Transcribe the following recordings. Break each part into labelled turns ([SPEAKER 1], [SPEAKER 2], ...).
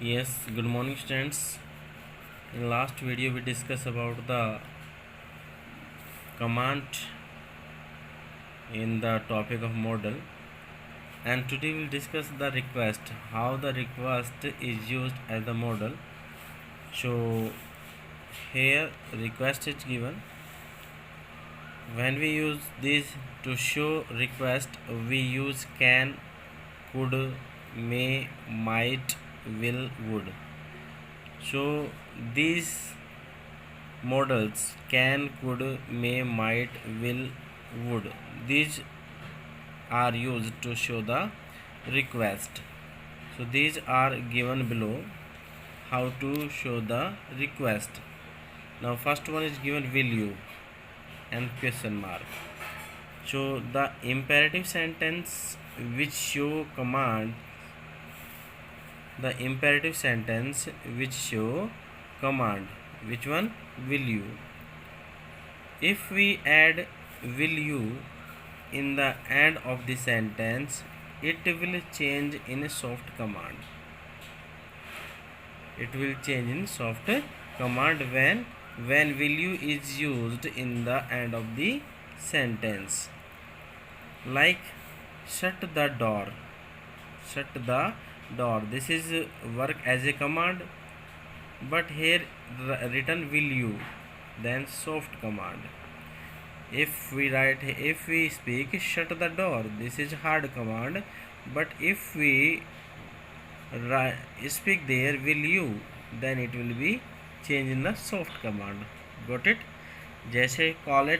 [SPEAKER 1] Yes, good morning students. In last video we discussed about the command in the topic of model, and today we'll discuss the request, how the request is used as the model. So here request is given. When we use this to show request, we use can, could, may, might, will, would. So these models can, could, may, might, will, would, these are used to show the request. So these are given below how to show the request. Now first one is given will you and question mark. So the imperative sentence which show command, the imperative sentence which show command, which one? Will you. If we add will you in the end of the sentence, it will change in a soft command. It will change in soft command when will you is used in the end of the sentence. Like shut the door. Shut the door. This is work as a command, but here written will you, then soft command. If we speak shut the door, this is hard command, but if we speak there will you, then it will be changed in the soft command. Got it? जैसे call a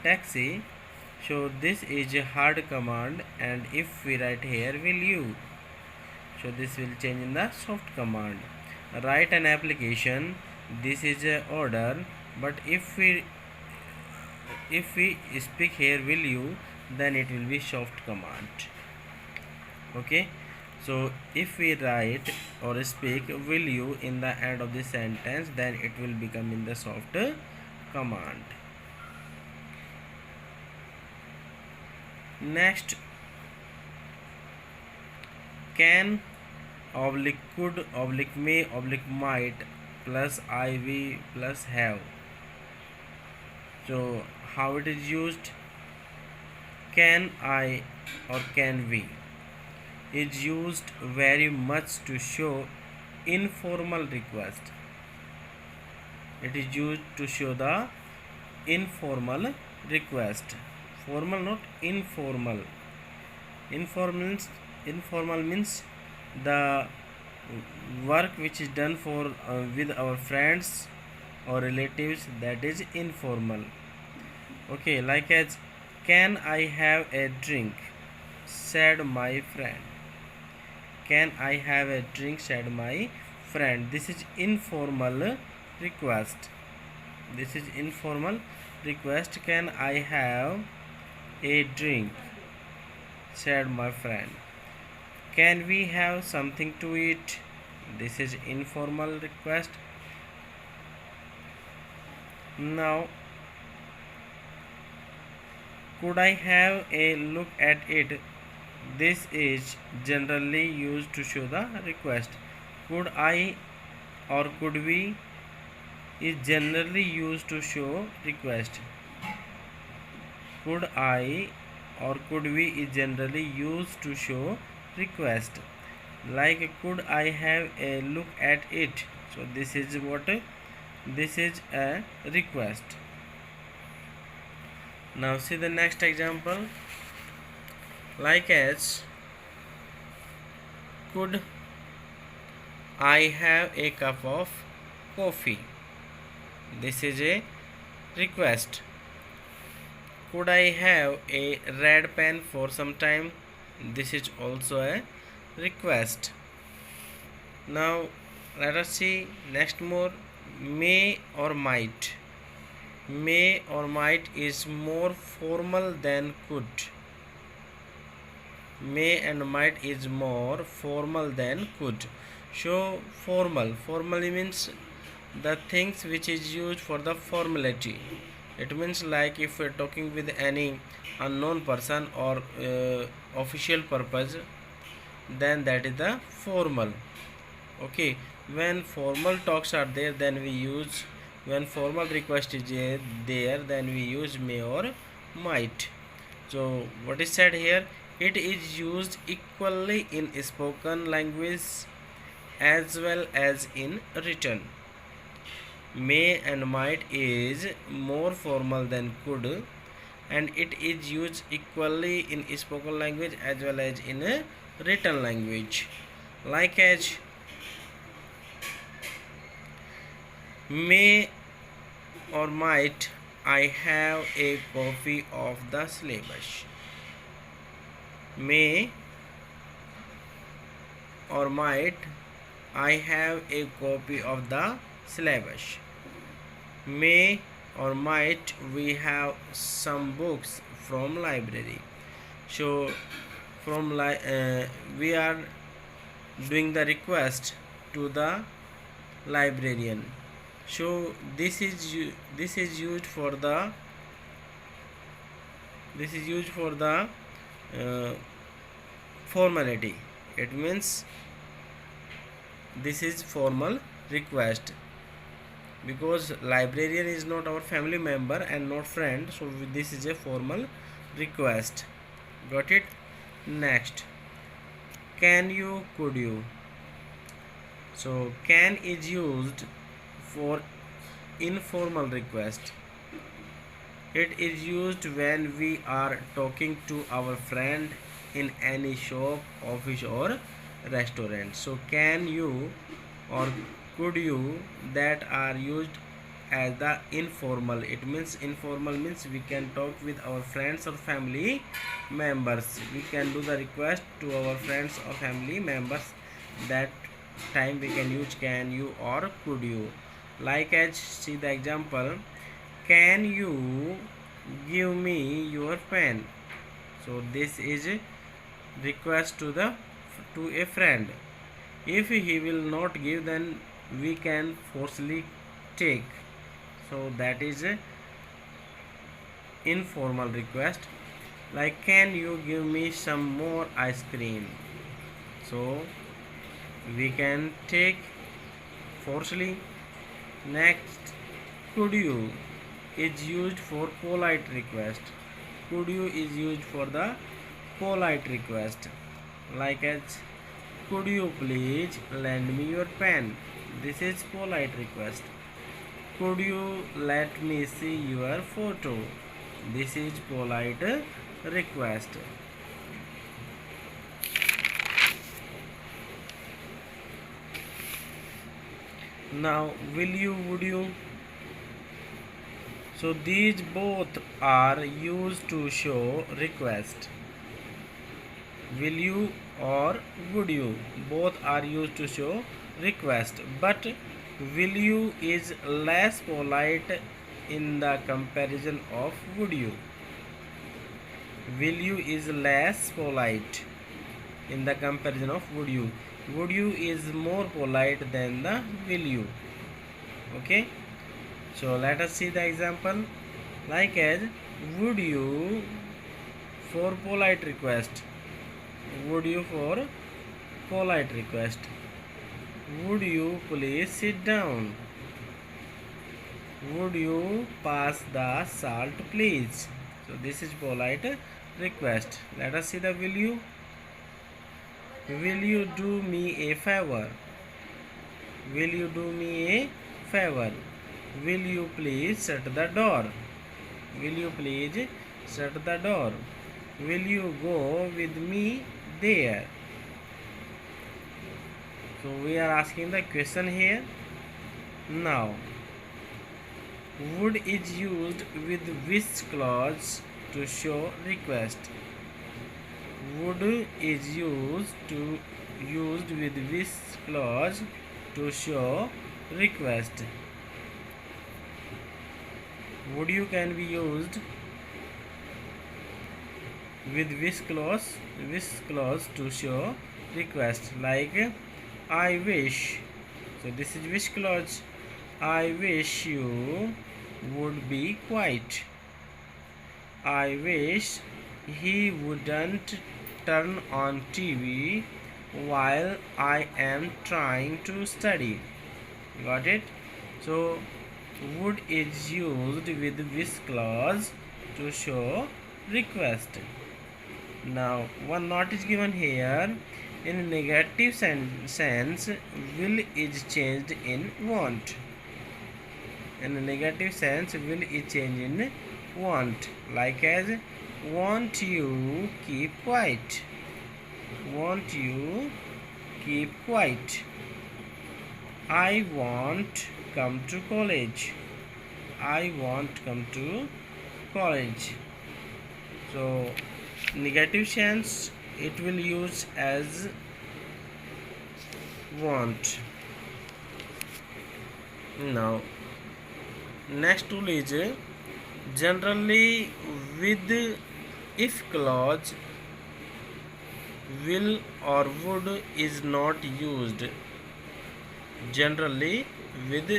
[SPEAKER 1] taxi, so this is a hard command, and if we write here will you, so this will change in the soft command. Write an application, this is a order, but if we speak here will you, then it will be soft command. Okay, so if we write or speak will you in the end of the sentence, then it will become in the soft command. Next, can oblique could oblique may oblique might plus iv plus have. So how it is used? Can I or can we is used very much to show informal request. It is used to show the informal request. Formal, not informal. Informal means the work which is done for with our friends or relatives, that is informal. Okay, like as can I have a drink, said my friend. Can I have a drink, said my friend. This is informal request. This is informal request. Can I have a drink, said my friend. Can we have something to eat? This is informal request. Now, could I have a look at it? This is generally used to show the request. Could I or could we is generally used to show request. Could I or could we is generally used to show request. Like could I have a look at it? So this is what? This is a request. Now see the next example. Like as could I have a cup of coffee? This is a request. Could I have a red pen for some time? This is also a request. Now let us see next more. May or might. May or might is more formal than could. May and might is more formal than could. So formally means the things which is used for the formality. It means like if we are talking with any unknown person or official purpose, then that is the formal. Okay, when formal talks are there, then we use, when formal request is there, then we use may or might. So what is said here, it is used equally in spoken language as well as in written. May and might is more formal than could, and it is used equally in spoken language as well as in a written language. Like as may or might I have a copy of the syllabus. May or might I have a copy of the syllabus. May or might we have some books from library. So we are doing the request to the librarian. So this is used for the formality. It means this is formal request, because librarian is not our family member and not friend, so this is a formal request. Got it? Next, can you, could you. So can is used for informal request. It is used when we are talking to our friend in any shop, office or restaurant. So can you or could you, that are used as the informal. It means informal means we can talk with our friends or family members. We can do the request to our friends or family members. That time we can use can you or could you. Like as, see the example, can you give me your pen. So this is a request to a friend. If he will not give, then we can forcibly take. So that is a informal request. Like, can you give me some more ice cream. So we can take forcibly. Next, could you is used for polite request. Could you is used for the polite request. Like as, could you please lend me your pen. This is polite request. Could you let me see your photo. This is polite request. Now, will you, would you. So these both are used to show request. Will you or would you, both are used to show request, but will you is less polite in the comparison of would you. Will you is less polite in the comparison of would you. Would you is more polite than the will you. Okay, so let us see the example. Like as, would you for polite request. Would you for polite request. Would you please sit down. Would you pass the salt please. So this is polite request. Let us see the will you. Will you do me a favor. Will you do me a favor. Will you please shut the door. Will you please shut the door. Will you go with me there. So we are asking the question here. Now, would is used with which clause to show request. Would is used with which clause to show request. Would you can be used with which clause to show request. Like, I wish. So this is which clause. I wish you would be quiet. I wish he wouldn't turn on TV while I am trying to study. Got it? So would is used with this clause to show request. Now one note is given here. In negative sense, will is changed in want. In a negative sense, will is changed in want. Like as want you keep quiet. Want you keep quiet. I want come to college. I want come to college. So negative sense it will use as want. Now next tool is generally with if clause will or would is not used. Generally with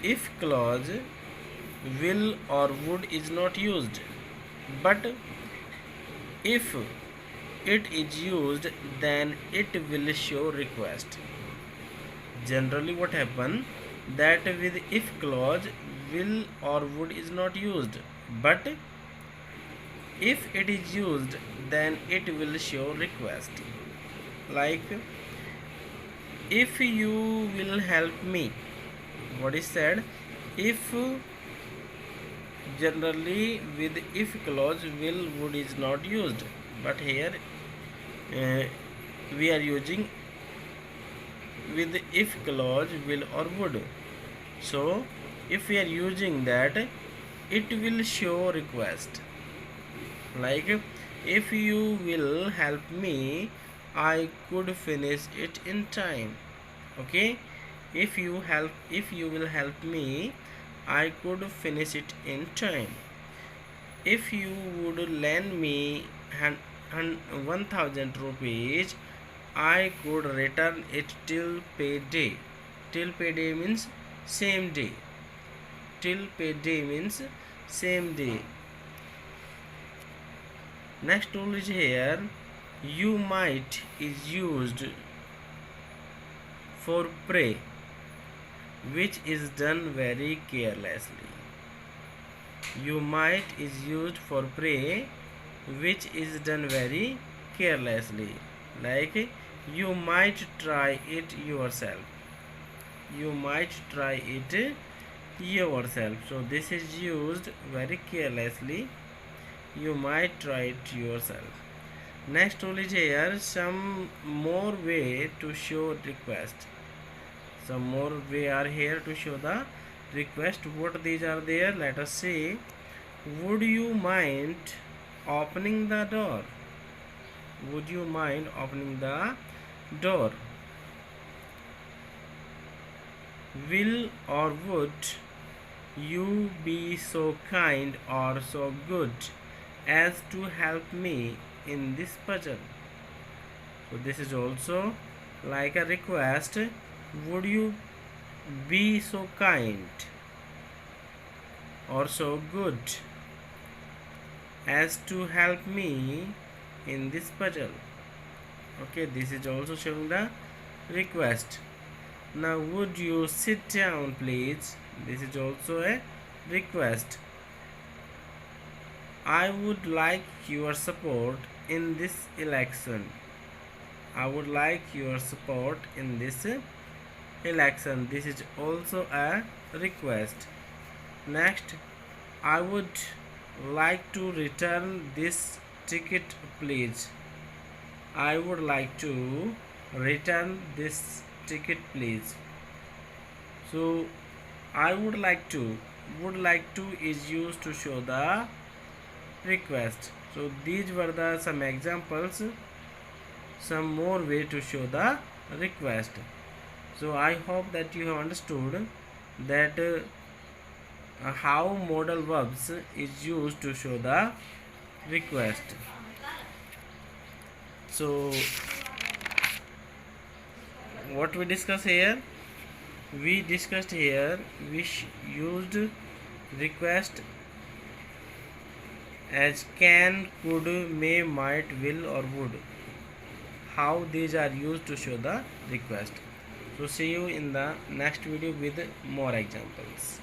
[SPEAKER 1] if clause will or would is not used, but if it is used then it will show request. Generally what happen that with if clause will or would is not used, but if it is used then it will show request. Like if you will help me, what is said? If generally with if clause will would is not used, but here we are using with if clause will or would. So if we are using that it will show request. Like if you will help me I could finish it in time. Okay, if you will help me I could finish it in time. If you would lend me 1000 rupees I could return it till payday. Till payday means same day. Till payday means same day. Next tool is here. You might is used for pray, which is done very carelessly. You might is used for pray, which is done very carelessly. Like you might try it yourself. You might try it yourself. So this is used very carelessly. You might try it yourself. Next tool is here. Some more way to show request. Some more way are here to show the request. What these are there? Let us see. Would you mind opening the door? Would you mind opening the door? Will or would you be so kind or so good as to help me in this puzzle? So this is also like a request. Would you be so kind or so good as to help me in this puzzle? Okay, this is also showing the request. Now would you sit down please? This is also a request. I would like your support in this election. I would like your support in this election. This is also a request. Next, I would like to return this ticket please. I would like to return this ticket please. So I would like to is used to show the request. So these were the some examples, some more way to show the request. So I hope that you have understood that how modal verbs is used to show the request. So what we discuss here? We discussed here we used request as can, could, may, might, will or would. how these are used to show the request. So see you in the next video with more examples.